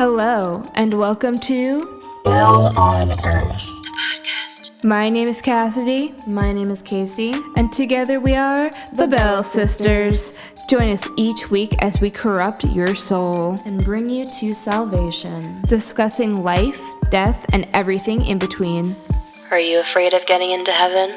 Hello, and welcome to Bell on Earth. My name is Cassidy, My name is Casey. and together we are the Bell Sisters. Join us each week as we corrupt your soul, And bring you to salvation. discussing life, death, and everything in between. Are you afraid of getting into heaven?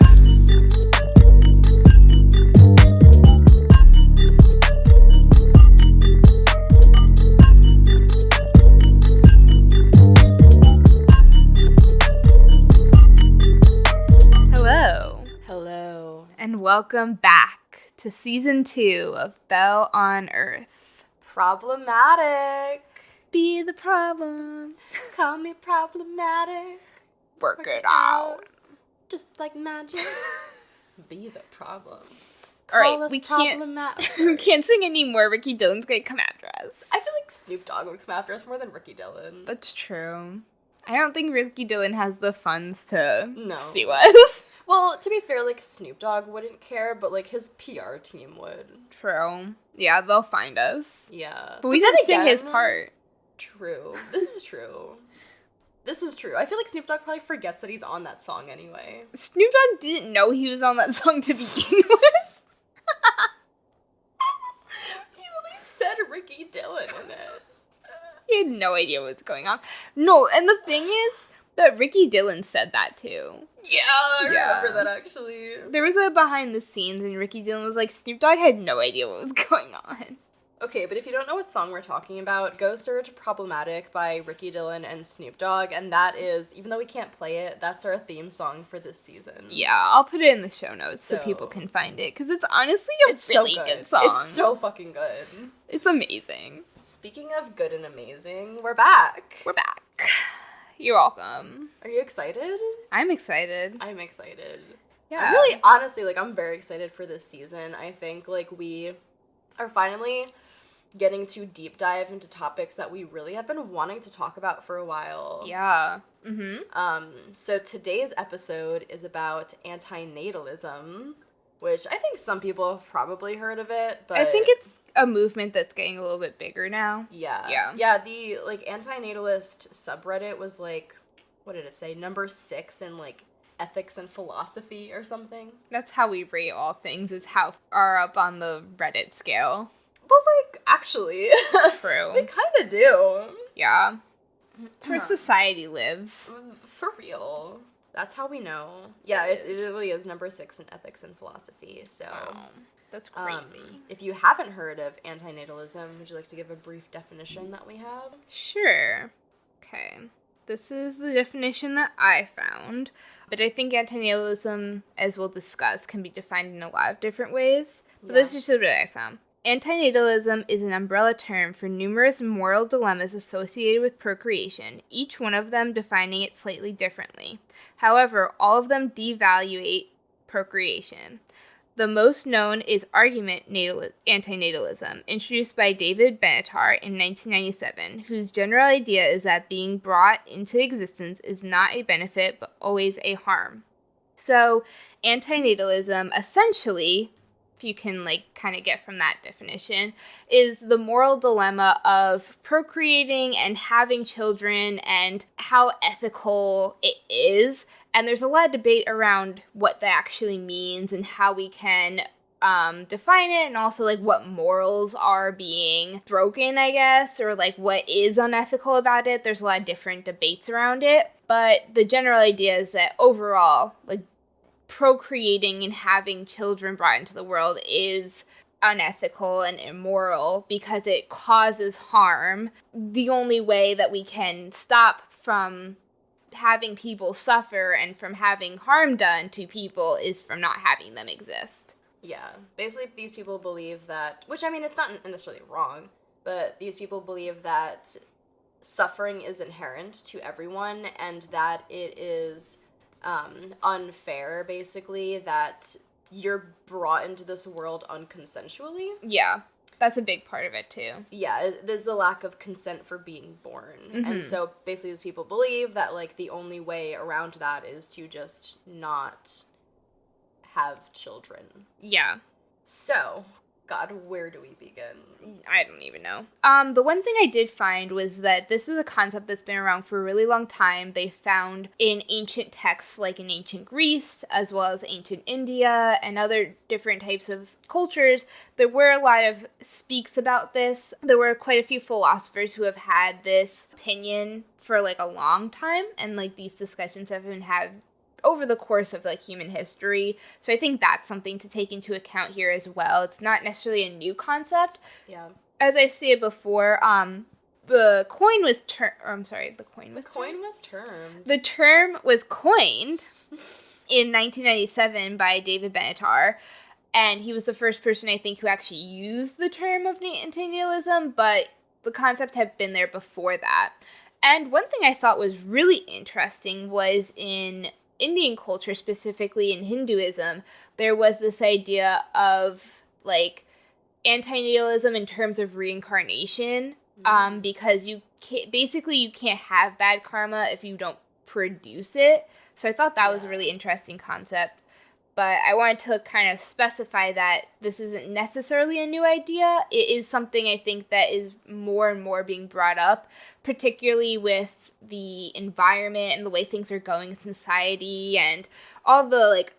Hello, and welcome back to Season 2 of Bell on Earth. Problematic. Be the problem. Call me problematic. Work it out. Just like magic. Be the problem. All right, Call us we can't problematic. we can't sing anymore. Ricky Dillon's gonna come after us. I feel like Snoop Dogg would come after us more than Ricky Dillion. That's true. I don't think Ricky Dillon has the funds to No. sue us. Well, to be fair, like, Snoop Dogg wouldn't care, but, like, his PR team would. True. Yeah, they'll find us. Yeah. But we then didn't sing again, his part. True. This is true. This is true. I feel like Snoop Dogg probably forgets that he's on that song anyway. Snoop Dogg didn't know he was on that song to begin with. He only said Ricky Dillion in it. He had no idea what was going on. No, and the thing is that Ricky Dillon said that too. Yeah, I Yeah. remember that actually. There was a behind the scenes and Ricky Dillon was like, Snoop Dogg had no idea what was going on. Okay, but if you don't know what song we're talking about, go search Problematic by Ricky Dillion and Snoop Dogg, and that is, even though we can't play it, that's our theme song for this season. Yeah, I'll put it in the show notes so So- people can find it, because it's honestly a It's really so good song. It's so fucking good. It's amazing. Speaking of good and amazing, we're back. We're back. You're welcome. Are you excited? I'm excited. I'm excited. Yeah. I'm really, honestly, like, I'm very excited for this season. I think, like, we are finally getting to deep dive into topics that we really have been wanting to talk about for a while. Yeah. Mm-hmm. So today's episode is about antinatalism, which I think some people have probably heard of it, but I think it's a movement that's getting a little bit bigger now. yeah. Yeah, the, like, antinatalist subreddit was, like, what did it say? Number 6 in, like, ethics and philosophy or something. That's how we rate all things, is how far up on the Reddit scale. But, like, actually, True. they kind of do. Yeah. It's where society lives. For real. That's how we know. Yeah, it really is number 6 in ethics and philosophy, so... That's crazy. If you haven't heard of antinatalism, would you like to give a brief definition that we have? Sure. Okay. This is the definition that I found, but I think antinatalism, as we'll discuss, can be defined in a lot of different ways. But this is just what I found. Antinatalism is an umbrella term for numerous moral dilemmas associated with procreation, each one of them defining it slightly differently. However, all of them devaluate procreation. The most known is antinatalism, introduced by David Benatar in 1997, whose general idea is that being brought into existence is not a benefit, but always a harm. So, antinatalism, essentially, if you can, like, kind of get from that definition, is the moral dilemma of procreating and having children and how ethical it is. And there's a lot of debate around what that actually means and how we can define it, and also, like, what morals are being broken, I guess, or, like, what is unethical about it. There's a lot of different debates around it. But the general idea is that overall, like, procreating and having children brought into the world is unethical and immoral because it causes harm. The only way that we can stop from having people suffer and from having harm done to people is from not having them exist. Yeah. Basically, these people believe that, which, I mean, it's not necessarily wrong, but these people believe that suffering is inherent to everyone and that it is unfair, basically, that you're brought into this world unconsensually. Yeah, that's a big part of it, too. Yeah, there's the lack of consent for being born. And so, basically, these people believe that, like, the only way around that is to just not have children. Yeah. So, God, where do we begin? I don't even know. The one thing I did find was that this is a concept that's been around for a really long time. They found in ancient texts, like in ancient Greece, as well as ancient India, and other different types of cultures. There were a lot of speaks about this. There were quite a few philosophers who have had this opinion for, like, a long time, and, like, these discussions have been had over the course of, like, human history. So I think that's something to take into account here as well. It's not necessarily a new concept. Yeah. As I said before, the coin was termed. The term was coined in 1997 by David Benatar, and he was the first person, I think, who actually used the term of antinatalism, but the concept had been there before that. And one thing I thought was really interesting was in Indian culture, specifically in Hinduism, there was this idea of, like, antinatalism in terms of reincarnation, because you can't have bad karma if you don't produce it. So I thought that was a really interesting concept. But I wanted to kind of specify that this isn't necessarily a new idea. It is something I think that is more and more being brought up, particularly with the environment and the way things are going in society and all the, like,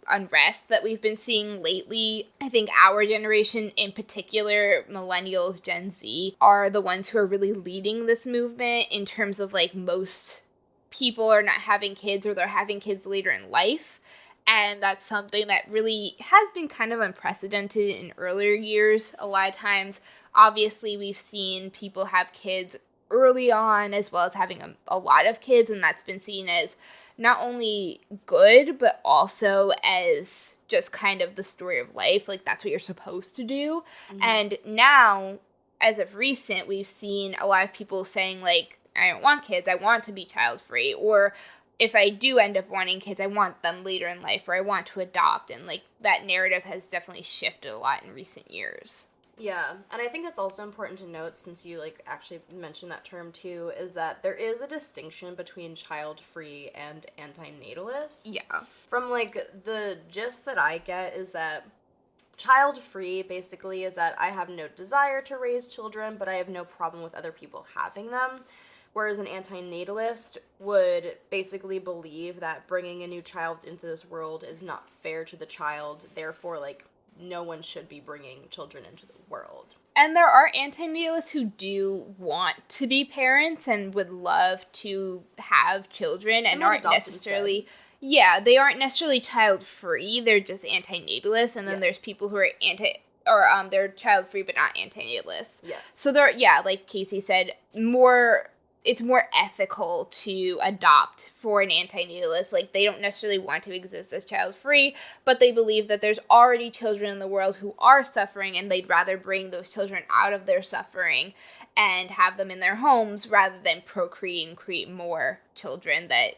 unrest that we've been seeing lately. I think our generation in particular, millennials, Gen Z, are the ones who are really leading this movement in terms of, like, most people are not having kids or they're having kids later in life. And that's something that really has been kind of unprecedented in earlier years. A lot of times, obviously, we've seen people have kids early on as well as having a lot of kids, and that's been seen as not only good, but also as just kind of the story of life. Like, that's what you're supposed to do. Mm-hmm. And now, as of recent, we've seen a lot of people saying, like, I don't want kids, I want to be child-free, or if I do end up wanting kids, I want them later in life, or I want to adopt. And, like, that narrative has definitely shifted a lot in recent years. Yeah, and I think it's also important to note, since you, like, actually mentioned that term too, is that there is a distinction between child-free and antinatalist. Yeah. From, like, the gist that I get is that child-free basically is that I have no desire to raise children, but I have no problem with other people having them. Whereas an antinatalist would basically believe that bringing a new child into this world is not fair to the child, therefore, like, no one should be bringing children into the world. And there are antinatalists who do want to be parents and would love to have children and aren't necessarily... Instead. Yeah, they aren't necessarily child-free, they're just antinatalists, and then there's people who are they're child-free but not antinatalists. Yes. So like Casey said, it's more ethical to adopt for an antinatalist. Like, they don't necessarily want to exist as child-free, but they believe that there's already children in the world who are suffering, and they'd rather bring those children out of their suffering and have them in their homes rather than procreate and create more children that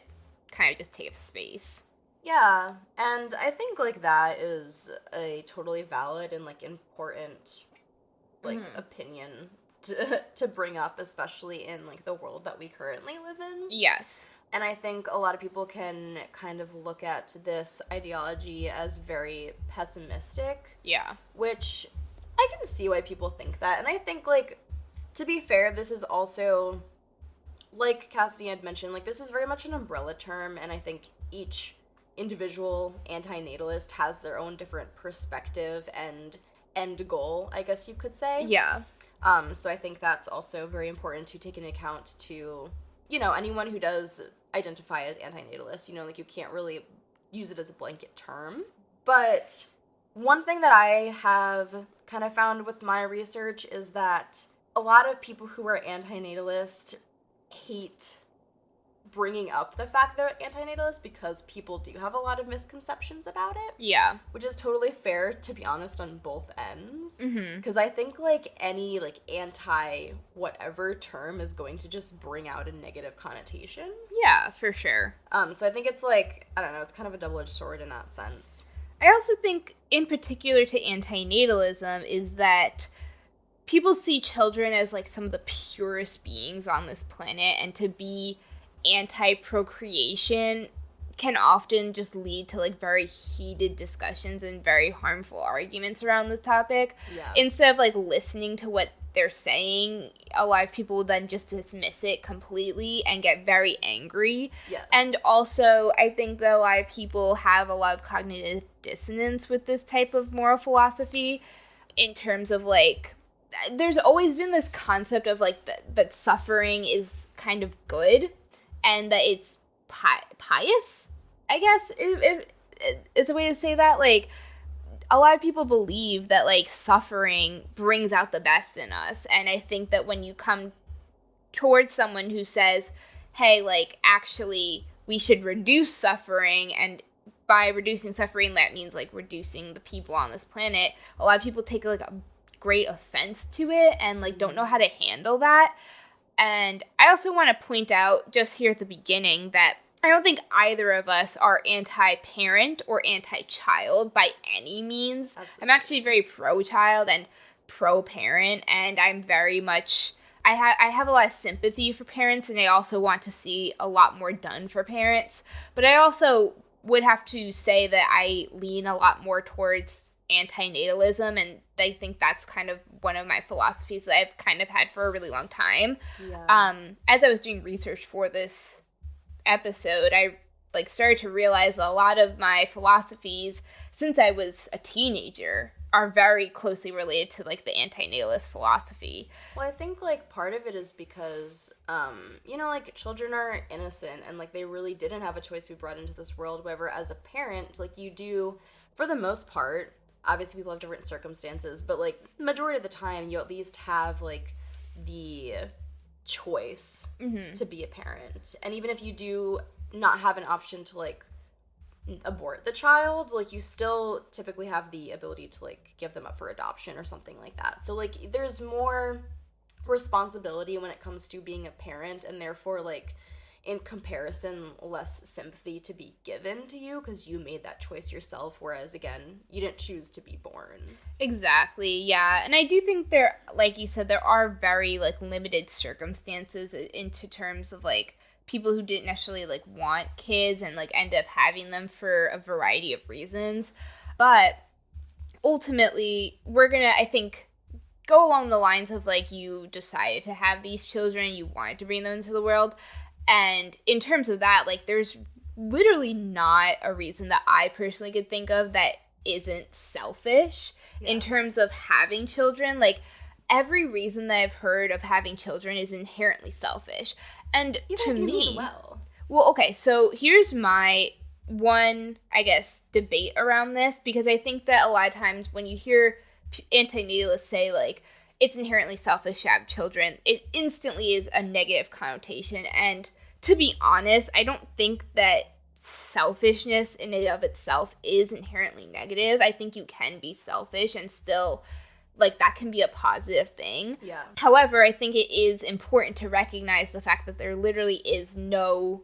kind of just take up space. Yeah, and I think, like, that is a totally valid and, like, important, like, opinion to bring up, especially in, like, the world that we currently live in. Yes. And I think a lot of people can kind of look at this ideology as very pessimistic. Yeah. Which I can see why people think that. And I think, like, to be fair, this is also, like Cassidy had mentioned, like, this is very much an umbrella term, and I think each individual antinatalist has their own different perspective and end goal, I guess you could say. Yeah. So I think that's also very important to take into account to, you know, anyone who does identify as antinatalist, you know, like, you can't really use it as a blanket term. But one thing that I have kind of found with my research is that a lot of people who are antinatalist hate bringing up the fact they're antinatalist because people do have a lot of misconceptions about it. Yeah. Which is totally fair, to be honest, on both ends. Because I think, like, any, like, anti-whatever term is going to just bring out a negative connotation. Yeah, for sure. So I think it's, like, I don't know, it's kind of a double-edged sword in that sense. I also think, in particular to antinatalism, is that people see children as, like, some of the purest beings on this planet, and to be anti-procreation can often just lead to, like, very heated discussions and very harmful arguments around this topic. Yeah. Instead of, like, listening to what they're saying, a lot of people will then just dismiss it completely and get very angry. Yes. And also, I think that a lot of people have a lot of cognitive dissonance with this type of moral philosophy in terms of, like, there's always been this concept of, like, that suffering is kind of good and that it's pious, I guess, is a way to say that. Like, a lot of people believe that, like, suffering brings out the best in us. And I think that when you come towards someone who says, hey, like, actually, we should reduce suffering, and by reducing suffering, that means, like, reducing the people on this planet, a lot of people take, like, a great offense to it and, like, don't know how to handle that. And I also want to point out just here at the beginning that I don't think either of us are anti-parent or anti-child by any means. Absolutely. I'm actually very pro-child and pro-parent, and I'm very much... I have a lot of sympathy for parents, and I also want to see a lot more done for parents. But I also would have to say that I lean a lot more towards antinatalism, and I think that's kind of one of my philosophies that I've kind of had for a really long time. Yeah. As I was doing research for this episode, I, like, started to realize a lot of my philosophies since I was a teenager are very closely related to, like, the antinatalist philosophy. Well, I think, like, part of it is because, you know, like, children are innocent and, like, they really didn't have a choice to be brought into this world. However, as a parent, like, you do, for the most part, obviously people have different circumstances, but, like, majority of the time, you at least have, like, the choice to be a parent. And even if you do not have an option to, like, abort the child, like, you still typically have the ability to, like, give them up for adoption or something like that. So, like, there's more responsibility when it comes to being a parent, and therefore, like, in comparison, less sympathy to be given to you because you made that choice yourself, whereas, again, you didn't choose to be born. Exactly, yeah. And I do think there, like you said, there are very, like, limited circumstances into terms of, like, people who didn't necessarily, like, want kids and, like, end up having them for a variety of reasons. But ultimately, we're gonna, I think, go along the lines of, like, you decided to have these children, you wanted to bring them into the world. And in terms of that, like, there's literally not a reason that I personally could think of that isn't selfish in terms of having children. Like, every reason that I've heard of having children is inherently selfish. And Even to if you me, mean well, okay, so here's my one, I guess, debate around this, because I think that a lot of times when you hear antinatalists say, like, it's inherently selfish to have children, it instantly is a negative connotation. And to be honest, I don't think that selfishness in and of itself is inherently negative. I think you can be selfish and still, like, that can be a positive thing. Yeah. However, I think it is important to recognize the fact that there literally is no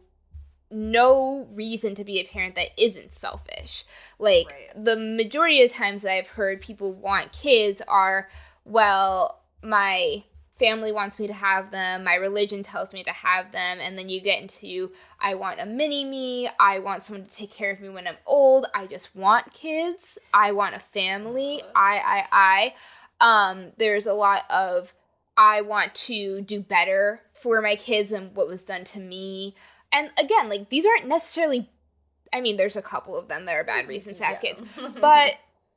reason to be a parent that isn't selfish. Like, Right. The majority of times that I've heard people want kids are, well, my family wants me to have them, my religion tells me to have them, and then you get into, I want a mini-me, I want someone to take care of me when I'm old, I just want kids, I want a family, there's a lot of, I want to do better for my kids than what was done to me. And again, like, these aren't necessarily, I mean, there's a couple of them that are bad reasons to have kids, but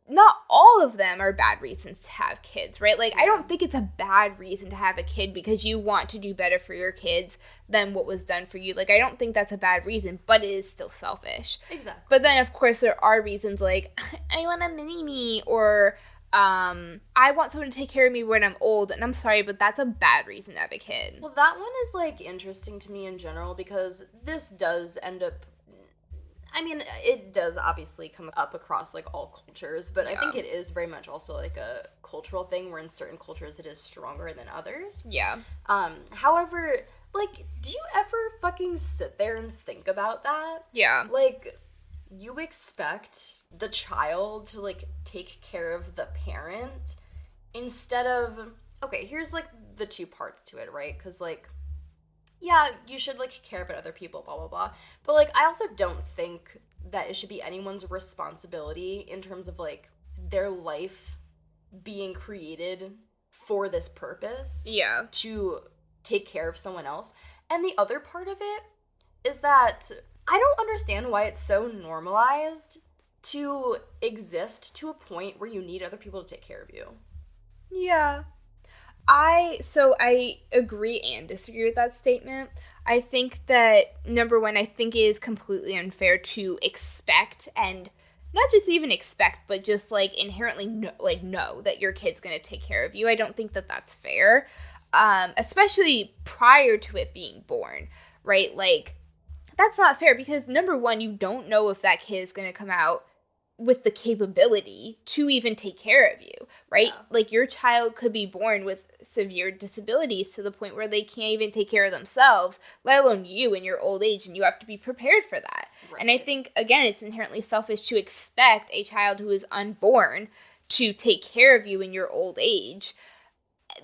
not all of them are bad reasons to have kids, right? Like, I don't think it's a bad reason to have a kid because you want to do better for your kids than what was done for you. Like, I don't think that's a bad reason, but it is still selfish. Exactly. But then, of course, there are reasons like, I want a mini-me, or I want someone to take care of me when I'm old, and I'm sorry, but that's a bad reason to have a kid. Well, that one is, like, interesting to me in general because this does end up, I mean, it does obviously come up across, like, all cultures, but I think it is very much also, like, a cultural thing where in certain cultures it is stronger than others. Yeah. However, like, do you ever fucking sit there and think about that? Yeah. Like, you expect the child to, like, take care of the parent instead of, okay, here's, like, the two parts to it, right? Because, like, yeah, you should, like, care about other people, blah, blah, blah. But, like, I also don't think that it should be anyone's responsibility in terms of, like, their life being created for this purpose. Yeah. To take care of someone else. And the other part of it is that I don't understand why it's so normalized to exist to a point where you need other people to take care of you. Yeah. I agree and disagree with that statement. I think that, number one, I think it is completely unfair to expect, and not just even expect, but just, like, inherently know that your kid's going to take care of you. I don't think that that's fair, especially prior to it being born, right? Like, that's not fair because, number one, you don't know if that kid is going to come out with the capability to even take care of you, right? Yeah. Like, your child could be born with severe disabilities to the point where they can't even take care of themselves, let alone you in your old age, and you have to be prepared for that. Right. And I think, again, it's inherently selfish to expect a child who is unborn to take care of you in your old age.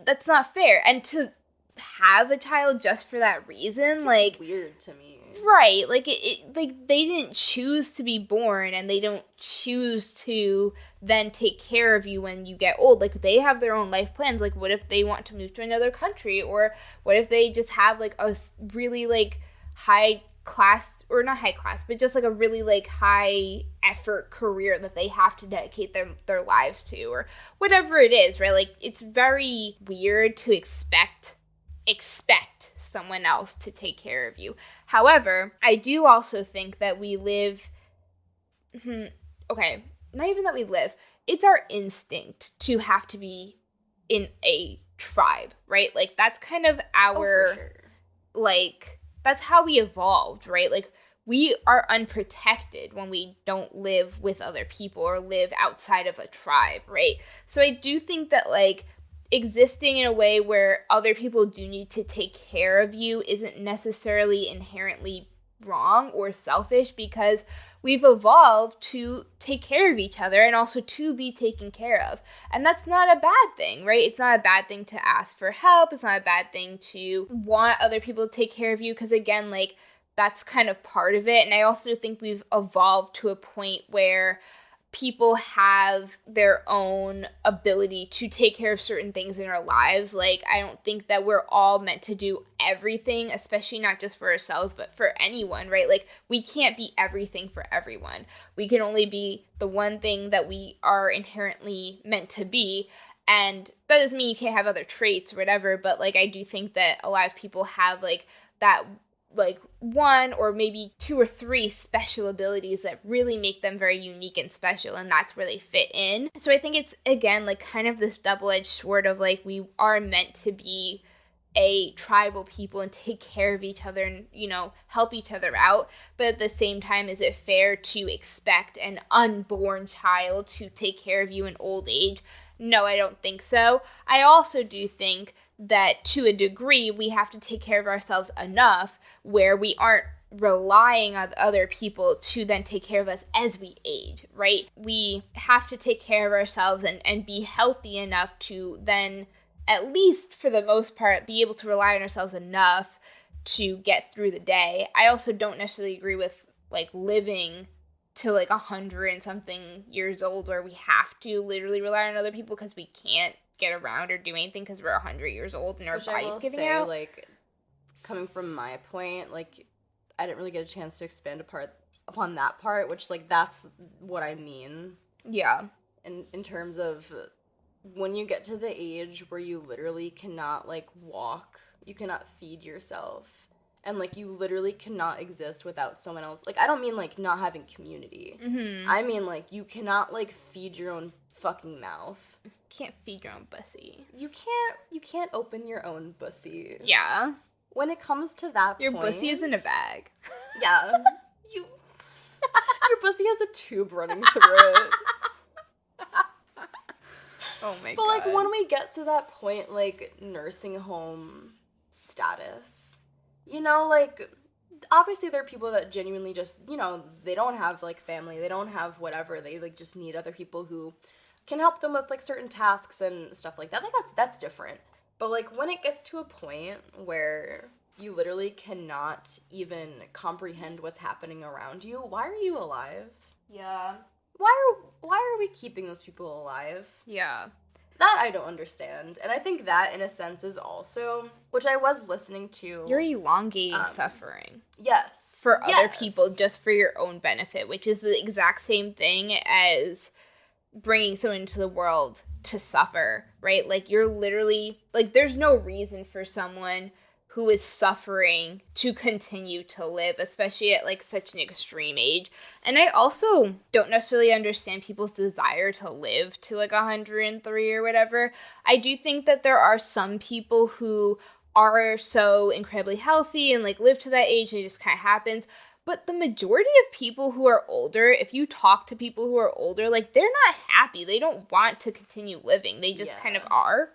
That's not fair. And to have a child just for that reason, like, it's weird to me. Right, like, like, they didn't choose to be born, and they don't choose to then take care of you when you get old. Like, they have their own life plans. Like, what if they want to move to another country? Or what if they just have, like, a really, like, high class, or not high class, but just, like, a really, like, high effort career that they have to dedicate their lives to, or whatever it is, right? Like, it's very weird to expect someone else to take care of you. However, I do also think that we live, okay, not even that we live, it's our instinct to have to be in a tribe, right? Like, that's kind of our, for sure. Like, that's how we evolved, right? Like, we are unprotected when we don't live with other people or live outside of a tribe, right? So I do think that, like, existing in a way where other people do need to take care of you isn't necessarily inherently wrong or selfish, because we've evolved to take care of each other and also to be taken care of. And that's not a bad thing, right? It's not a bad thing to ask for help. It's not a bad thing to want other people to take care of you, because, again, like, that's kind of part of it. And I also think we've evolved to a point where people have their own ability to take care of certain things in our lives. Like, I don't think that we're all meant to do everything, especially not just for ourselves, but for anyone, right? Like, we can't be everything for everyone. We can only be the one thing that we are inherently meant to be. And that doesn't mean you can't have other traits or whatever, but, like, I do think that a lot of people have, like, that, like, one or maybe two or three special abilities that really make them very unique and special, and that's where they fit in. So I think it's, again, like, kind of this double-edged sword of, like, we are meant to be a tribal people and take care of each other and, you know, help each other out, but at the same time, is it fair to expect an unborn child to take care of you in old age? No, I don't think so. I also do think that, to a degree, we have to take care of ourselves enough where we aren't relying on other people to then take care of us as we age, right? We have to take care of ourselves and be healthy enough to then, at least for the most part, be able to rely on ourselves enough to get through the day. I also don't necessarily agree with, like, living to, like, 100 and something years old where we have to literally rely on other people because we can't get around or do anything because we're 100 years old and our body's giving out. Like, coming from my point, like, I didn't really get a chance to expand upon that part, which, like, that's what I mean. Yeah. In terms of when you get to the age where you literally cannot, like, walk, you cannot feed yourself, and, like, you literally cannot exist without someone else. Like, I don't mean, like, not having community. Mm-hmm. I mean, like, you cannot, like, feed your own fucking mouth. Can't feed your own pussy. You can't open your own pussy. Yeah. When it comes to that your point... Your pussy is in a bag. Yeah. Your pussy has a tube running through it. Oh my god. But, like, when we get to that point, like, nursing home status, you know, like, obviously there are people that genuinely just, you know, they don't have, like, family, they don't have whatever, they, like, just need other people who can help them with, like, certain tasks and stuff like that. Like, that's different. But, like, when it gets to a point where you literally cannot even comprehend what's happening around you. Why are you alive? Yeah. Why are we keeping those people alive? Yeah. That I don't understand. And I think that, in a sense, is also, which I was listening to. You're elongating suffering. Yes. For other people, just for your own benefit, which is the exact same thing as bringing someone into the world to suffer, right? Like, you're literally, like, there's no reason for someone who is suffering to continue to live, especially at, like, such an extreme age. And I also don't necessarily understand people's desire to live to, like, 103 or whatever. I do think that there are some people who are so incredibly healthy and, like, live to that age and it just kind of happens. But the majority of people who are older, if you talk to people who are older, like, they're not happy. They don't want to continue living. They just kind of are.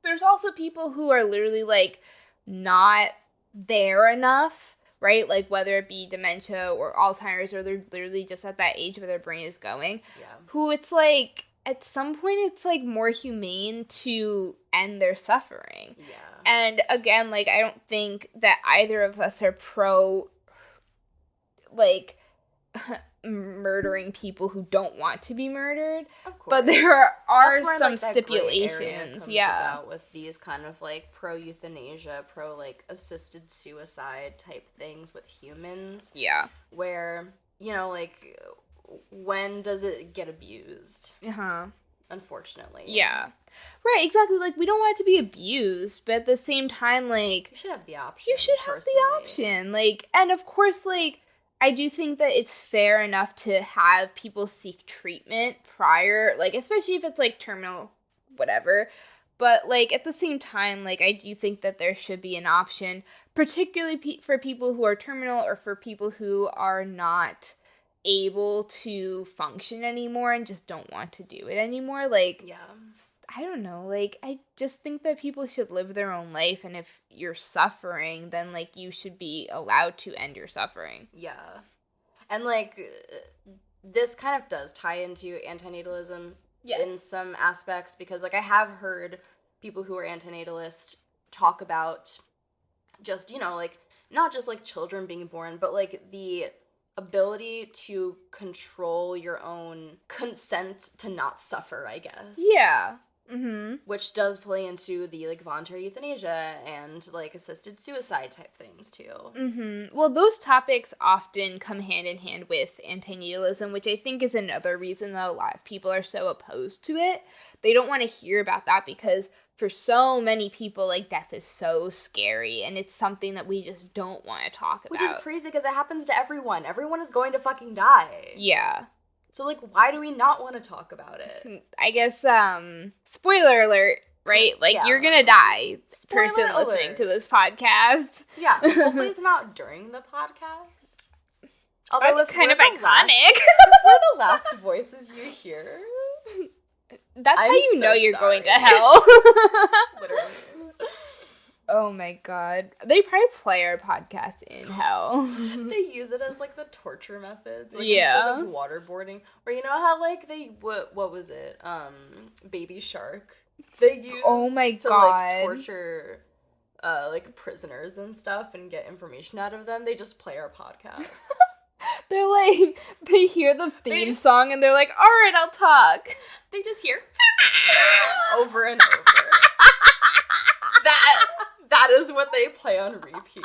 There's also people who are literally, like, not there enough, right? Like, whether it be dementia or Alzheimer's, or they're literally just at that age where their brain is going, who it's like, at some point, it's, like, more humane to end their suffering. Yeah. And, again, like, I don't think that either of us are pro, like, murdering people who don't want to be murdered. Of course. But there are where, some like, that stipulations. gray area comes about with these kind of, like, pro-euthanasia, like, assisted suicide type things with humans. Yeah. Where, you know, like, when does it get abused? Uh-huh. Unfortunately. Yeah. Right, exactly. Like, we don't want it to be abused, but at the same time, like, you should have the option. Like, and of course, like, I do think that it's fair enough to have people seek treatment prior, like, especially if it's, like, terminal, whatever. But, like, at the same time, like, I do think that there should be an option, particularly for people who are terminal or for people who are not able to function anymore and just don't want to do it anymore. Like, I don't know, like, I just think that people should live their own life, and if you're suffering, then, like, you should be allowed to end your suffering. Yeah. And, like, this kind of does tie into antinatalism in some aspects, because, like, I have heard people who are antinatalist talk about just, you know, like, not just, like, children being born, but, like, the ability to control your own consent to not suffer, I guess. Yeah. Mm-hmm. Which does play into the, like, voluntary euthanasia and, like, assisted suicide type things, too. Mm-hmm. Well, those topics often come hand in hand with antinatalism, which I think is another reason that a lot of people are so opposed to it. They don't want to hear about that because for so many people, like, death is so scary, and it's something that we just don't want to talk about. Which is crazy because it happens to everyone. Everyone is going to fucking die. Yeah. So, like, why do we not want to talk about it? I guess, spoiler alert, right? Like, you're gonna die, spoiler person alert. Listening to this podcast. Yeah, hopefully it's not during the podcast. Although it's kind of iconic. If we're the last voices you hear, that's how you know you're going to hell. Literally. Oh my god. They probably play our podcast in hell. They use it as, like, the torture methods. Like, instead of waterboarding. Or you know how, like, what was it? Baby Shark. They used to, like, torture, like, prisoners and stuff and get information out of them. They just play our podcast. They're like, they hear the theme song and they're like, alright, I'll talk. They just hear over and over. That is what they play on repeat.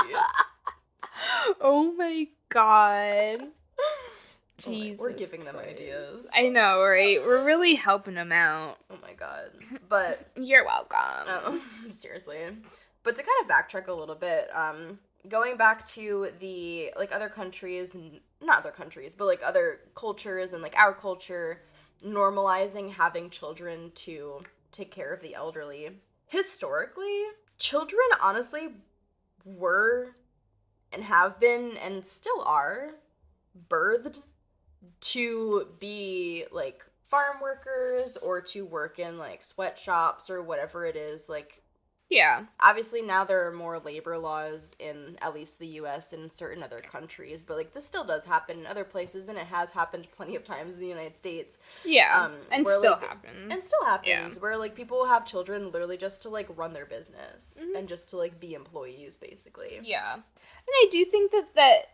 Oh my god. Jesus. We're giving them ideas. I know, right? We're really helping them out. Oh my god. But you're welcome. Oh, seriously. But to kind of backtrack a little bit, going back to the, like, other countries, not other countries, but, like, other cultures and, like, our culture normalizing having children to take care of the elderly. Historically, children honestly were and have been and still are birthed to be, like, farm workers or to work in, like, sweatshops or whatever it is, like, Yeah. Obviously, now there are more labor laws in at least the US and certain other countries, but, like, this still does happen in other places, and it has happened plenty of times in the United States. Yeah. And where, still like, happens. And still happens, Yeah. where, like, people have children literally just to, like, run their business Mm-hmm. and just to, like, be employees, basically. Yeah. And I do think that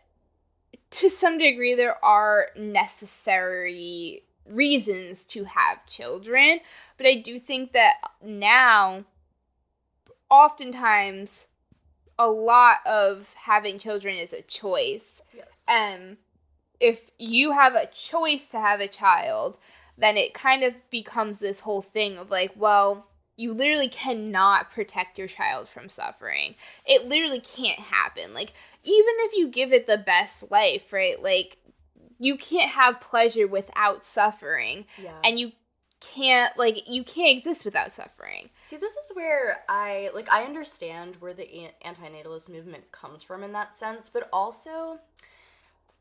to some degree there are necessary reasons to have children, but I do think that now oftentimes a lot of having children is a choice. Yes. If you have a choice to have a child, then it kind of becomes this whole thing of like, well, you literally cannot protect your child from suffering. It literally can't happen. Like, even if you give it the best life, right? Like, you can't have pleasure without suffering. Yeah. And you can't exist without suffering. See, this is where I understand where the antinatalist movement comes from in that sense, but also,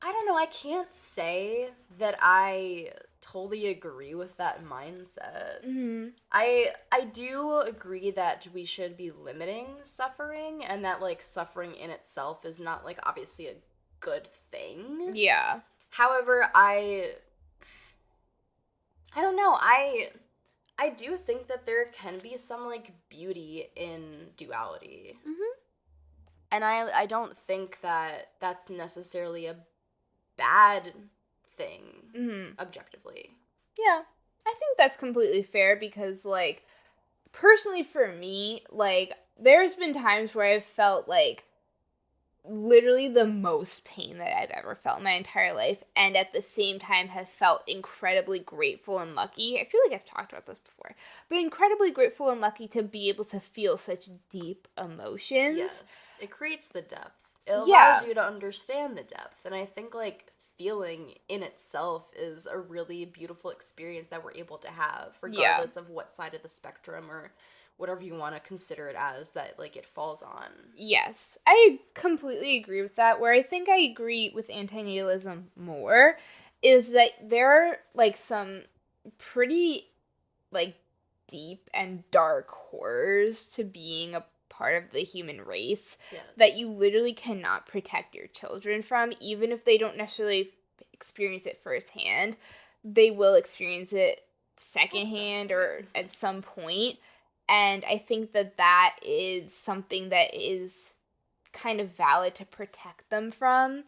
I don't know, I can't say that I totally agree with that mindset. Mm-hmm. I do agree that we should be limiting suffering, and that, like, suffering in itself is not, like, obviously a good thing. Yeah. However, I don't know, I do think that there can be some, like, beauty in duality. Mm-hmm. And I don't think that that's necessarily a bad thing, Mm-hmm. objectively. Yeah. I think that's completely fair because, like, personally for me, like, there's been times where I've felt, like, literally the most pain that I've ever felt in my entire life, and at the same time have felt incredibly grateful and lucky. I feel like I've talked about this before, but incredibly grateful and lucky to be able to feel such deep emotions. Yes. It creates the depth. It allows Yeah. you to understand the depth. And I think, like, feeling in itself is a really beautiful experience that we're able to have, regardless of what side of the spectrum or whatever you want to consider it as that, like, it falls on. Yes, I completely agree with that. Where I think I agree with antinatalism more is that there are, like, some pretty, like, deep and dark horrors to being a part of the human race that you literally cannot protect your children from, even if they don't necessarily experience it firsthand. They will experience it secondhand or at some point. And I think that is something that is kind of valid to protect them from,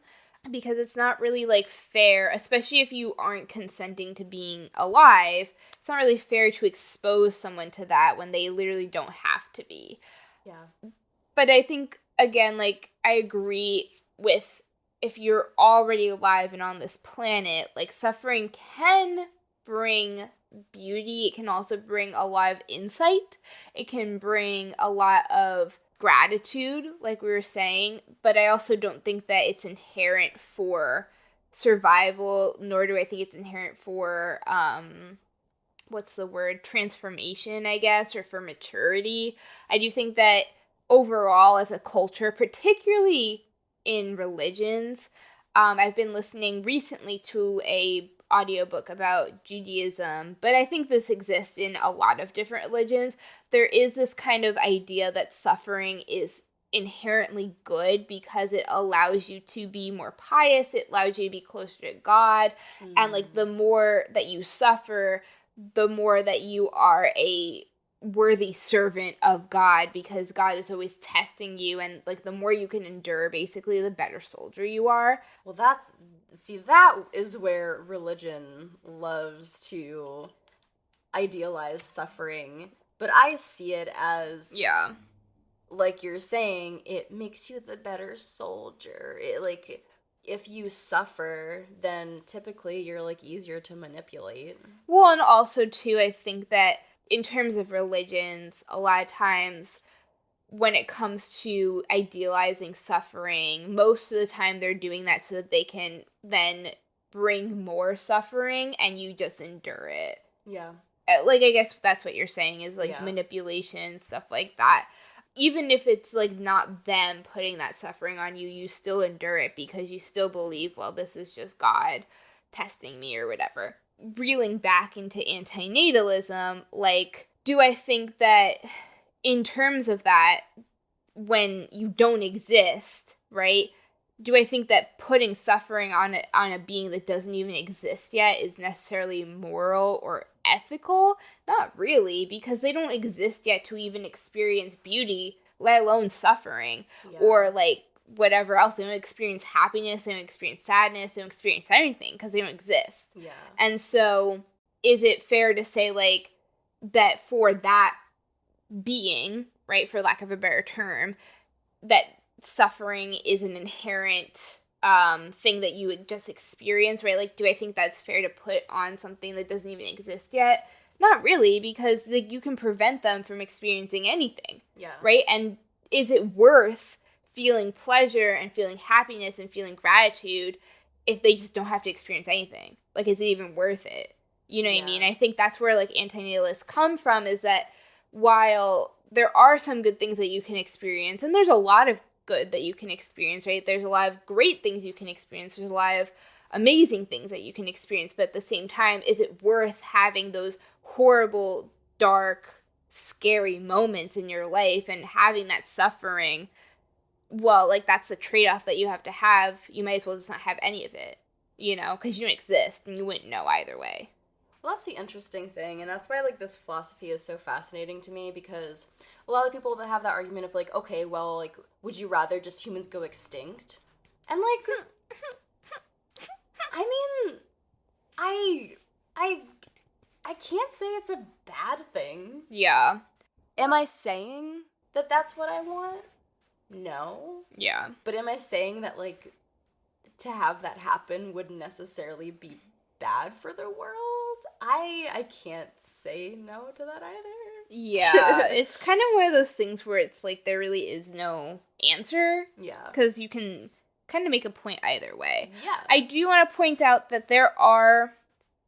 because it's not really, like, fair, especially if you aren't consenting to being alive. It's not really fair to expose someone to that when they literally don't have to be. Yeah. But I think, again, like, I agree with, if you're already alive and on this planet, like, suffering can bring beauty. It can also bring a lot of insight. It can bring a lot of gratitude, like we were saying, but I also don't think that it's inherent for survival, nor do I think it's inherent for transformation, I guess, or for maturity. I do think that overall as a culture, particularly in religions, I've been listening recently to a audiobook about Judaism, but I think this exists in a lot of different religions. There is this kind of idea that suffering is inherently good because it allows you to be more pious, it allows you to be closer to God, and, like, the more that you suffer, the more that you are a worthy servant of God, because God is always testing you, and, like, the more you can endure, basically, the better soldier you are. Well, that is where religion loves to idealize suffering, but I see it as, like you're saying, it makes you the better soldier. It, like, if you suffer, then typically you're, like, easier to manipulate. Well, and also, too, I think that in terms of religions, a lot of times when it comes to idealizing suffering, most of the time they're doing that so that they can then bring more suffering and you just endure it. Yeah. Like, I guess that's what you're saying is, like, manipulation, stuff like that. Even if it's, like, not them putting that suffering on you, you still endure it because you still believe, well, this is just God testing me or whatever. Reeling back into antinatalism, like, do I think that in terms of that, when you don't exist, right? Do I think that putting suffering on a being that doesn't even exist yet is necessarily moral or ethical? Not really, because they don't exist yet to even experience beauty, let alone suffering, or like whatever else. They don't experience happiness, they don't experience sadness, they don't experience anything because they don't exist. Yeah. And so is it fair to say like that for that being, right, for lack of a better term, that suffering is an inherent thing that you would just experience, right? Like, do I think that's fair to put on something that doesn't even exist yet? Not really, because like you can prevent them from experiencing anything. Yeah. Right? And is it worth feeling pleasure and feeling happiness and feeling gratitude if they just don't have to experience anything? Like, is it even worth it? You know what I mean? I think that's where like antinatalists come from, is that while there are some good things that you can experience, and there's a lot of good that you can experience, right? There's a lot of great things you can experience. There's a lot of amazing things that you can experience. But at the same time, is it worth having those horrible, dark, scary moments in your life and having that suffering? Well, like, that's the trade-off that you have to have. You might as well just not have any of it, you know, because you don't exist and you wouldn't know either way. Well, that's the interesting thing, and that's why, like, this philosophy is so fascinating to me, because a lot of people that have that argument of, like, okay, well, like, would you rather just humans go extinct? And, like, I mean, I can't say it's a bad thing. Yeah. Am I saying that that's what I want? No. Yeah. But am I saying that, like, to have that happen would necessarily be bad for the world? I can't say no to that either. Yeah, it's kind of one of those things where it's like there really is no answer. Yeah. Because you can kind of make a point either way. Yeah. I do want to point out that there are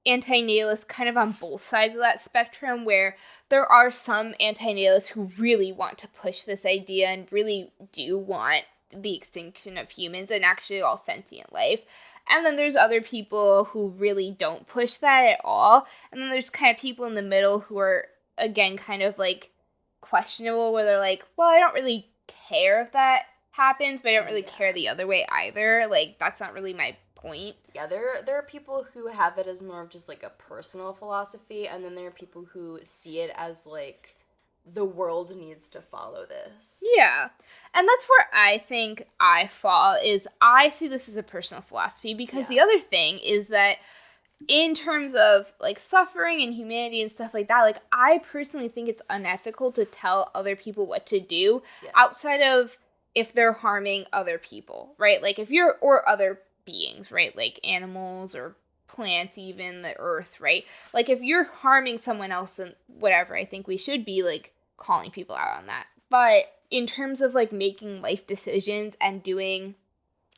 antinatalists kind of on both sides of that spectrum, where there are some antinatalists who really want to push this idea and really do want the extinction of humans and actually all sentient life. And then there's other people who really don't push that at all. And then there's kind of people in the middle who are, again, kind of like questionable, where they're like, well, I don't really care if that happens, but I don't really care the other way either. Like, that's not really my point. Yeah, there are people who have it as more of just like a personal philosophy, and then there are people who see it as like the world needs to follow this. Yeah. And that's where I think I fall, is I see this as a personal philosophy, because the other thing is that in terms of like suffering and humanity and stuff like that, like I personally think it's unethical to tell other people what to do outside of if they're harming other people, right? Like if you're, or other beings, right? Like animals or plants, even the earth, right? Like if you're harming someone else and whatever, I think we should be like calling people out on that. But in terms of like making life decisions and doing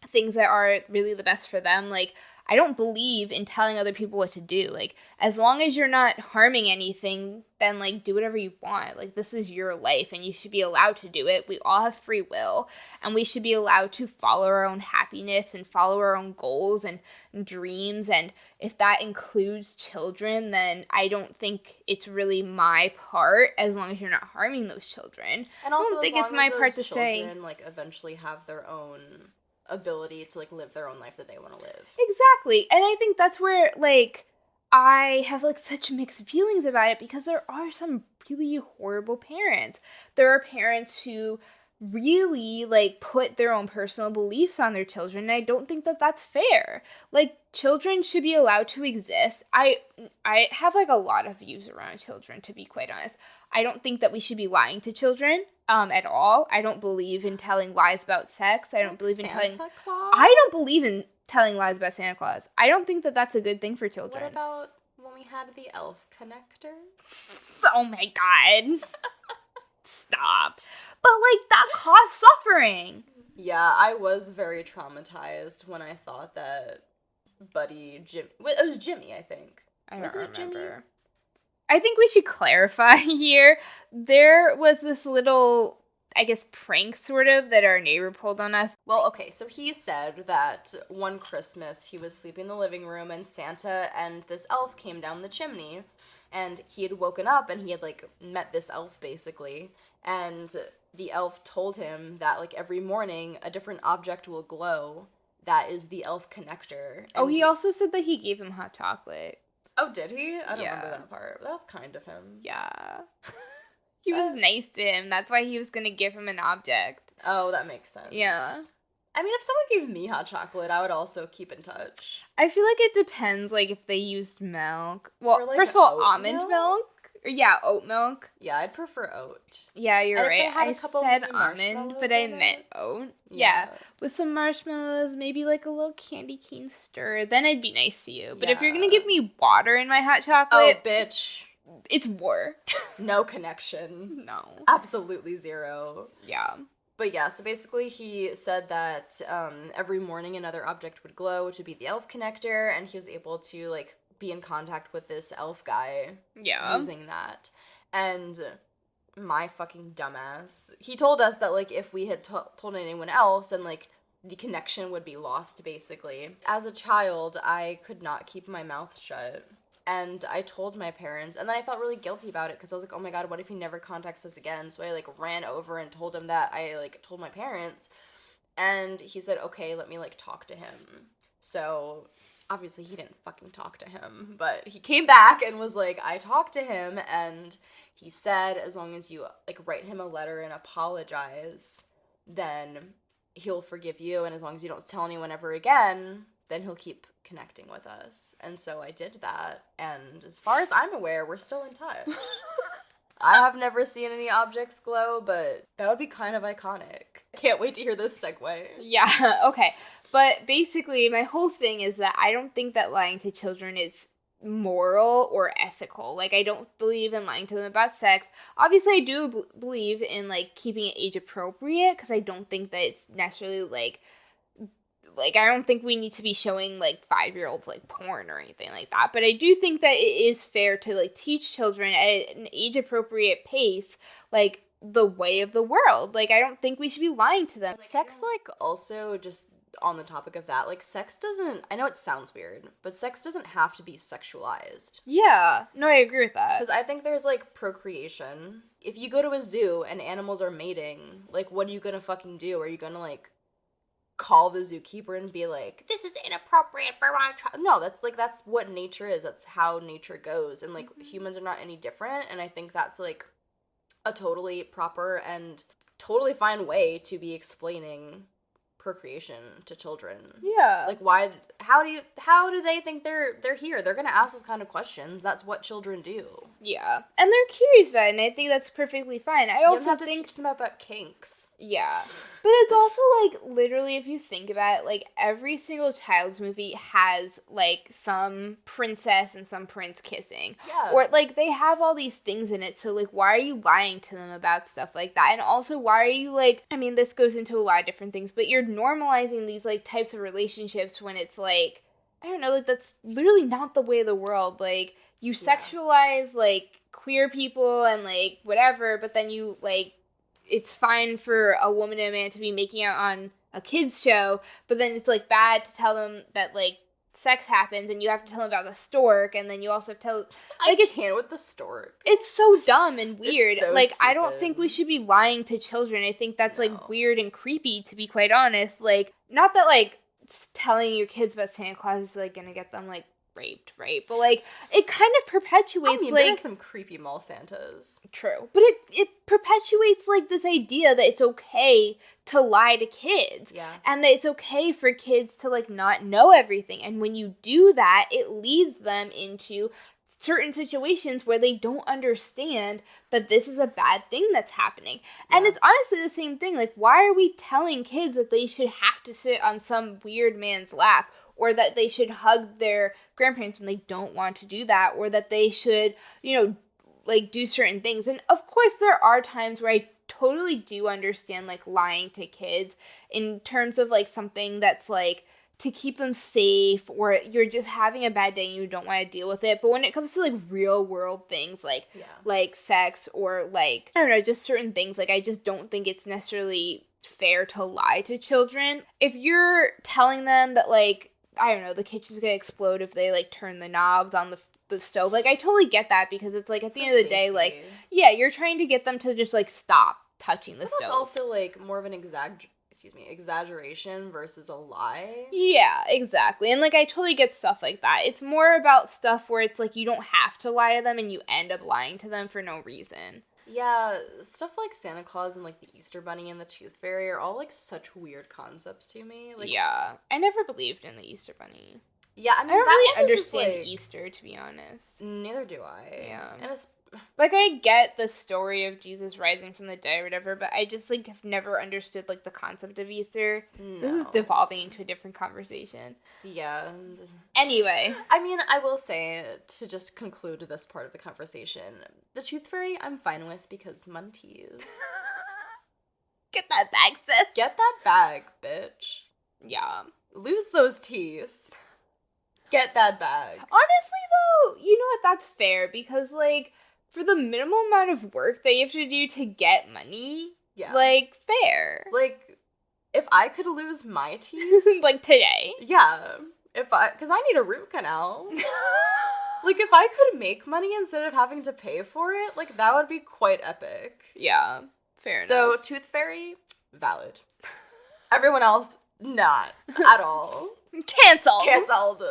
things that are really the best for them, like I don't believe in telling other people what to do. Like, as long as you're not harming anything, then, like, do whatever you want. Like, this is your life, and you should be allowed to do it. We all have free will, and we should be allowed to follow our own happiness and follow our own goals and dreams. And if that includes children, then I don't think it's really my part, as long as you're not harming those children. And also, I don't think it's my part to say, children, like, eventually have their own ability to like live their own life that they want to live. Exactly. And I think that's where like I have like such mixed feelings about it, because there are some really horrible parents. There are parents who really like put their own personal beliefs on their children, and I don't think that that's fair. Like, children should be allowed to exist. I have like a lot of views around children, to be quite honest. I don't think that we should be lying to children at all. I don't believe in telling lies about sex. I don't believe in telling Santa Claus? I don't believe in telling lies about Santa Claus. I don't think that that's a good thing for children. What about when we had the elf connector? Oh my god. Stop. But like, that caused suffering. Yeah, I was very traumatized when I thought that Buddy Jim. It was Jimmy, I think. I don't Was it remember. Jimmy? I think we should clarify here. There was this little, I guess, prank sort of that our neighbor pulled on us. Well, okay, so he said that one Christmas he was sleeping in the living room and Santa and this elf came down the chimney, and he had woken up and he had like met this elf basically, And the elf told him that, like, every morning a different object will glow. That is the elf connector. And he also said that he gave him hot chocolate. Oh, did he? I don't remember that part. That was kind of him. Yeah. He was nice to him. That's why he was going to give him an object. Oh, that makes sense. Yeah. I mean, if someone gave me hot chocolate, I would also keep in touch. I feel like it depends, like, if they used milk. Well, like, first of all, oat almond milk. Yeah, oat milk. Yeah, I'd prefer oat. Yeah, you're right. I said almond, marshmallows but I in meant it. oat. Yeah. Yeah, with some marshmallows, maybe like a little candy cane stir. Then I'd be nice to you. But if you're gonna give me water in my hot Oh, chocolate, bitch. it's war. No connection. No. Absolutely zero. Yeah. But yeah, so basically he said that every morning another object would glow, which would be the elf connector, and he was able to, like, be in contact with this elf guy using that. And my fucking dumbass, he told us that, like, if we had told anyone else, and, like, the connection would be lost, basically. As a child, I could not keep my mouth shut. And I told my parents, and then I felt really guilty about it, because I was like, oh my god, what if he never contacts us again? So I, like, ran over and told him that I, like, told my parents, and he said, okay, let me, like, talk to him. So obviously he didn't fucking talk to him, but he came back and was like, I talked to him, and he said as long as you, like, write him a letter and apologize, then he'll forgive you, and as long as you don't tell anyone ever again, then he'll keep connecting with us. And so I did that, and as far as I'm aware, we're still in touch. I have never seen any objects glow, but that would be kind of iconic. Can't wait to hear this segue. Yeah, okay. But basically, my whole thing is that I don't think that lying to children is moral or ethical. Like, I don't believe in lying to them about sex. Obviously, I do believe in, like, keeping it age appropriate, because I don't think that it's necessarily, like, I don't think we need to be showing, like, 5-year-olds, like, porn or anything like that. But I do think that it is fair to, like, teach children at an age-appropriate pace, like, the way of the world. Like, I don't think we should be lying to them. Sex, like, also just on the topic of that, like, sex doesn't, I know it sounds weird, but sex doesn't have to be sexualized. Yeah. No, I agree with that. Because I think there's, like, procreation. If you go to a zoo and animals are mating, like, what are you gonna fucking do? Are you gonna, like, call the zookeeper and be like, this is inappropriate for my child? No, that's what nature is. That's how nature goes. And, like, humans are not any different. And I think that's, like, a totally proper and totally fine way to be explaining procreation to children. Yeah. Like, why, how do they think they're here? They're gonna ask those kind of questions. That's what children do. Yeah. And they're curious about it, and I think that's perfectly fine. I also you don't have to think teach them about kinks. Yeah. But it's also, like, literally, if you think about it, like, every single child's movie has, like, some princess and some prince kissing. Yeah. Or, like, they have all these things in it, so, like, why are you lying to them about stuff like that? And also, why are you, like, I mean, this goes into a lot of different things, but you're normalizing these, like, types of relationships when it's, like, I don't know, like, that's literally not the way of the world. Like, you sexualize, like, queer people and, like, whatever, but then you, like, it's fine for a woman and a man to be making out on a kid's show, but then it's, like, bad to tell them that, like, sex happens, and you have to tell them about the stork, and then you also have to tell, like, I can't with the stork. It's so dumb and weird. It's so like, I don't stupid. think we should be lying to children. I think that's, like, weird and creepy, to be quite honest. Like, not that, like, telling your kids about Santa Claus is, like, gonna get them, like, raped, right? But, like, it kind of perpetuates, I mean, like... there are some creepy mall Santas. True. But it perpetuates, like, this idea that it's okay to lie to kids. Yeah. And that it's okay for kids to, like, not know everything. And when you do that, it leads them into certain situations where they don't understand that this is a bad thing that's happening. Yeah. And it's honestly the same thing. Like, why are we telling kids that they should have to sit on some weird man's lap? Or that they should hug their grandparents when they don't want to do that, or that they should, you know, like, do certain things. And of course, there are times where I totally do understand, like, lying to kids in terms of, like, something that's, like, to keep them safe, or you're just having a bad day and you don't want to deal with it. But when it comes to, like, real world things, like, like sex, or, like, I don't know, just certain things, like, I just don't think it's necessarily fair to lie to children. If you're telling them that, like, I don't know, the kitchen's gonna explode if they, like, turn the knobs on the the stove. Like, I totally get that because it's, like, at the end of the day, like, safety. yeah, you're trying to get them to just, like, stop touching the stove. That's also, like, more of an exaggeration versus a lie. Yeah, exactly. And, like, I totally get stuff like that. It's more about stuff where it's, like, you don't have to lie to them and you end up lying to them for no reason. Yeah, stuff like Santa Claus and, like, the Easter Bunny and the Tooth Fairy are all, like, such weird concepts to me. Like, yeah. I never believed in the Easter Bunny. yeah, I mean, I don't that really one was just, understand like, Easter, to be honest. neither do I. Yeah. And it's, Like, I get the story of Jesus rising from the dead or whatever, but I just, like, have never understood, like, the concept of Easter. no. This is devolving into a different conversation. Yeah. Anyway. I mean, I will say, to just conclude this part of the conversation, the Tooth Fairy I'm fine with because munties. Get that bag, sis. Get that bag, bitch. Yeah. Lose those teeth. Get that bag. Honestly, though, you know what? That's fair because, like, for the minimal amount of work that you have to do to get money, Yeah. like, fair. Like, if I could lose my teeth, like, today. yeah. Because I need a root canal. Like, if I could make money instead of having to pay for it, like, that would be quite epic. Yeah, fair enough. So, Tooth Fairy, valid. Everyone else, not at all. Cancelled. Cancelled.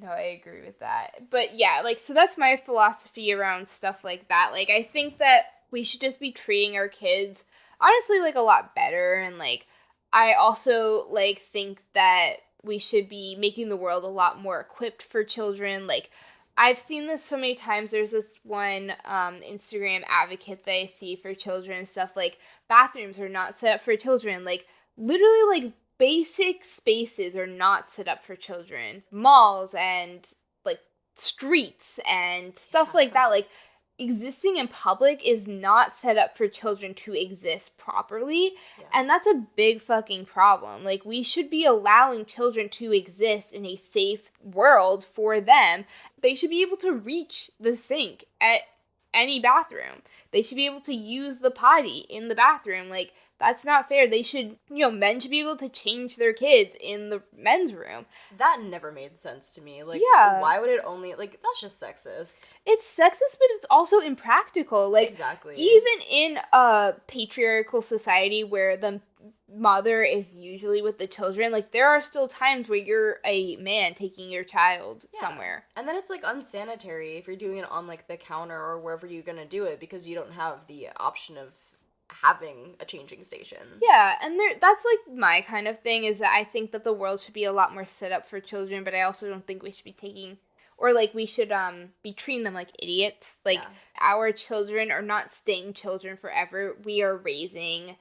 No, I agree with that. But yeah, like, so that's my philosophy around stuff like that. Like, I think that we should just be treating our kids, honestly, like, a lot better. And, like, I also, like, think that we should be making the world a lot more equipped for children. Like, I've seen this so many times. There's this one Instagram advocate that I see for children and stuff. Like, bathrooms are not set up for children. Like, literally, like, basic spaces are not set up for children. Malls and, like, streets and stuff like that. Like, existing in public is not set up for children to exist properly. Yeah. And that's a big fucking problem. Like, we should be allowing children to exist in a safe world for them. They should be able to reach the sink at any bathroom. They should be able to use the potty in the bathroom. Like, that's not fair. They should, men should be able to change their kids in the men's room. That never made sense to me. Like, Yeah. why would it only, like, that's just sexist. It's sexist, but it's also impractical. Like, Exactly. even in a patriarchal society where the mother is usually with the children, like, there are still times where you're a man taking your child somewhere. And then it's, like, unsanitary if you're doing it on, like, the counter or wherever you're gonna do it because you don't have the option of having a changing station. Yeah, and that's, like, my kind of thing, is that I think that the world should be a lot more set up for children, but I also don't think we should be taking, or, like, we should be treating them like idiots. Like, our children are not staying children forever. We are raising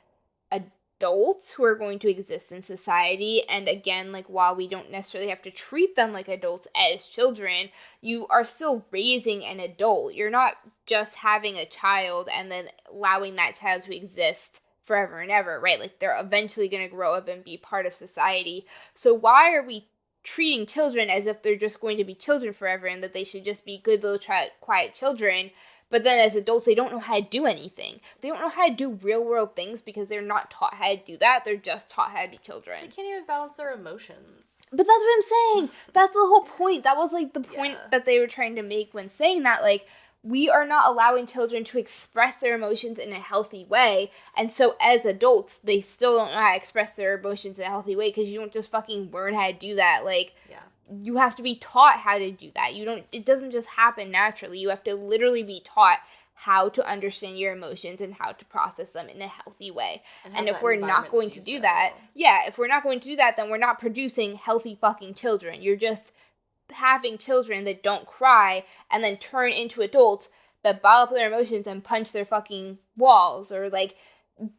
adults who are going to exist in society, and again, like, while we don't necessarily have to treat them like adults as children, you are still raising an adult. You're not just having a child and then allowing that child to exist forever and ever, right? Like, they're eventually going to grow up and be part of society. So why are we treating children as if they're just going to be children forever and that they should just be good little quiet children? But then as adults, they don't know how to do anything. They don't know how to do real world things because they're not taught how to do that. They're just taught how to be children. They can't even balance their emotions. But that's what I'm saying. That's the whole point. That was, like, the point that they were trying to make when saying that. Like, we are not allowing children to express their emotions in a healthy way. And so as adults, they still don't know how to express their emotions in a healthy way because you don't just fucking learn how to do that. Like, you have to be taught how to do that. It doesn't just happen naturally. You have to literally be taught how to understand your emotions and how to process them in a healthy way. And if we're not going to do that, if we're not going to do that, then we're not producing healthy fucking children. You're just having children that don't cry and then turn into adults that bottle up their emotions and punch their fucking walls, or, like,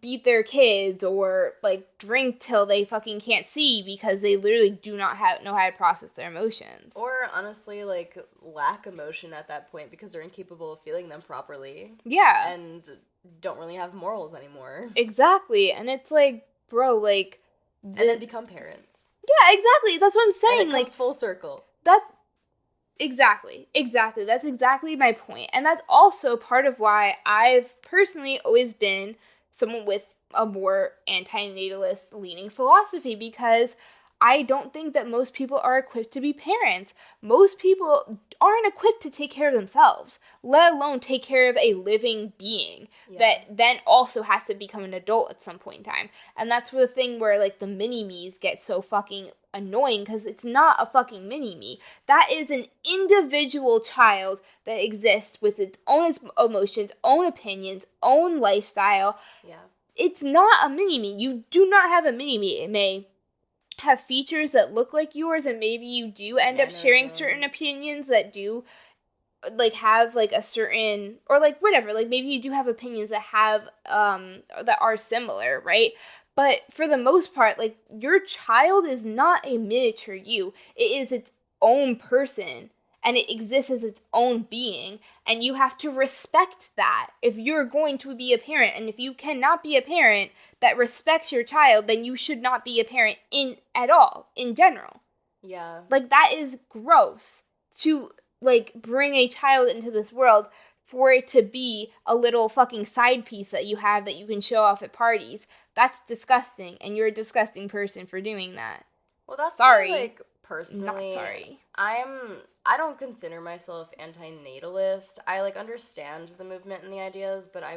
beat their kids, or, like, drink till they fucking can't see because they literally do not know how to process their emotions. Or, honestly, like, lack emotion at that point because they're incapable of feeling them properly. Yeah. And don't really have morals anymore. Exactly. And it's like, bro, like... And then become parents. Yeah, exactly. That's what I'm saying. And it comes full circle. That's... Exactly. That's exactly my point. And that's also part of why I've personally always been someone with a more antinatalist leaning philosophy, because I don't think that most people are equipped to be parents. Most people aren't equipped to take care of themselves, let alone take care of a living being that then also has to become an adult at some point in time. And that's where the thing where, like, the mini-me's get so fucking annoying, because it's not a fucking mini-me. That is an individual child that exists with its own emotions, own opinions, own lifestyle. Yeah. It's not a mini-me. You do not have a mini-me. It may have features that look like yours, and maybe you do end up sharing certain opinions that do, like, have, like, a certain, or, like, whatever, like, maybe you do have opinions that have, that are similar, right? But for the most part, like, your child is not a miniature you. It is its own person, and it exists as its own being, and you have to respect that if you're going to be a parent. And if you cannot be a parent that respects your child, then you should not be a parent at all, in general. Yeah. Like, that is gross to, like, bring a child into this world for it to be a little fucking side piece that you have that you can show off at parties. That's disgusting, and you're a disgusting person for doing that. Well, that's sorry. Like, personally, not sorry. I don't consider myself antinatalist. I, like, understand the movement and the ideas, but I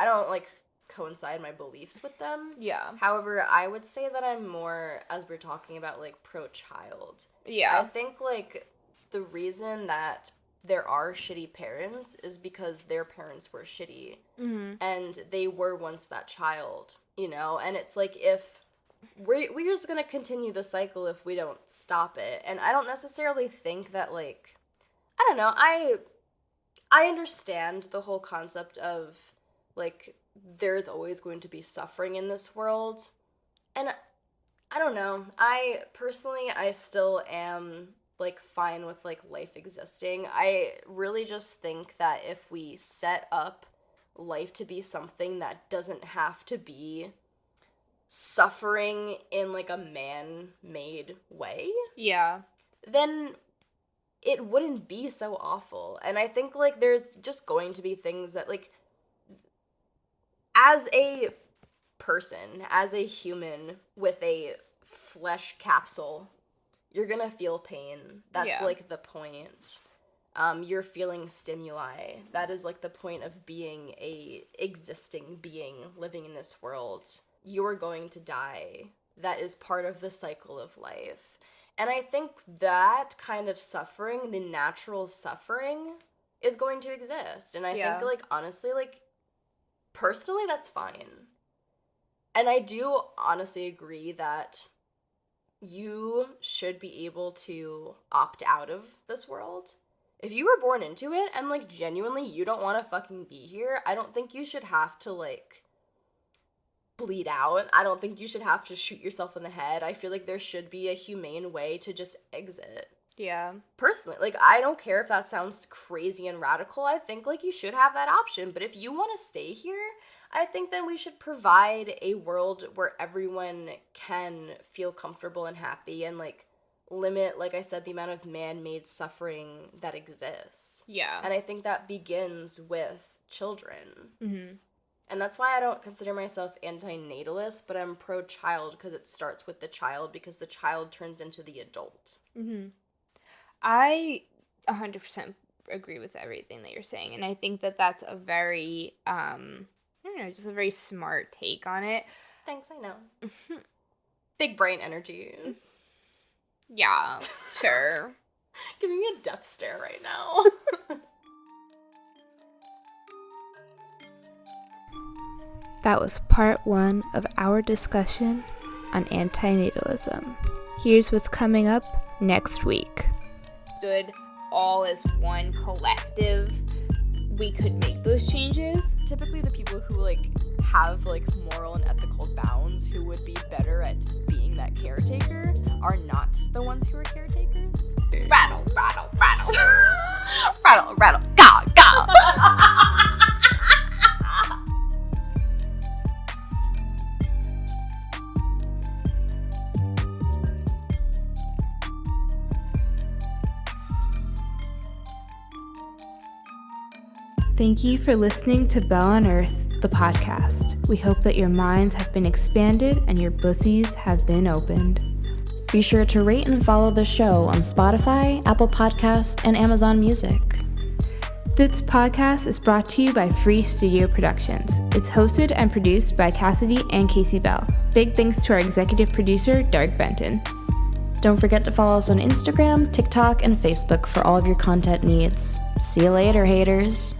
don't, like, coincide my beliefs with them. Yeah. However, I would say that I'm more, as we're talking about, like, pro-child. Yeah. I think, like, the reason that there are shitty parents is because their parents were shitty. Mm-hmm. And they were once that child, you know? And it's like, if we're just gonna continue the cycle if we don't stop it. And I don't necessarily think that, like, I don't know, I understand the whole concept of, like, there's always going to be suffering in this world. And I don't know, I still am, like, fine with, like, life existing. I really just think that if we set up life to be something that doesn't have to be suffering in, like, a man-made way, Yeah. then it wouldn't be so awful. And I think, like, there's just going to be things that, like, as a person, as a human with a flesh capsule, you're gonna feel pain. That's, like, the point. You're feeling stimuli. That is, like, the point of being a existing being living in this world. You're going to die. That is part of the cycle of life. And I think that kind of suffering, the natural suffering, is going to exist. And I think, like, honestly, like, personally, that's fine. And I do honestly agree that you should be able to opt out of this world. If you were born into it and, like, genuinely you don't want to fucking be here, I don't think you should have to, like, bleed out. I don't think you should have to shoot yourself in the head. I feel like there should be a humane way to just exit. Yeah. Personally, like, I don't care if that sounds crazy and radical. I think, like, you should have that option. But if you want to stay here, I think then we should provide a world where everyone can feel comfortable and happy, and, like, limit, like I said, the amount of man-made suffering that exists. Yeah. And I think that begins with children. Mm-hmm. And that's why I don't consider myself antinatalist, but I'm pro-child, because it starts with the child, because the child turns into the adult. Mm-hmm. I 100% agree with everything that you're saying, and I think that that's a very, I don't know, just a very smart take on it. Thanks, I know. Big brain energy. Yeah, sure. Giving me a death stare right now. That was part 1 of our discussion on antinatalism. Here's what's coming up next week. Stood all as one collective, we could make those changes. Typically the people who, like, have, like, moral and ethical bounds, who would be better at being that caretaker, are not the ones who are caretakers. Rattle, rattle, rattle. Rattle, rattle, ga, ga. Thank you for listening to Bell on Earth, the podcast. We hope that your minds have been expanded and your pussies have been opened. Be sure to rate and follow the show on Spotify, Apple Podcasts, and Amazon Music. This podcast is brought to you by Free Studio Productions. It's hosted and produced by Cassidy and Casey Bell. Big thanks to our executive producer, Doug Benton. Don't forget to follow us on Instagram, TikTok, and Facebook for all of your content needs. See you later, haters.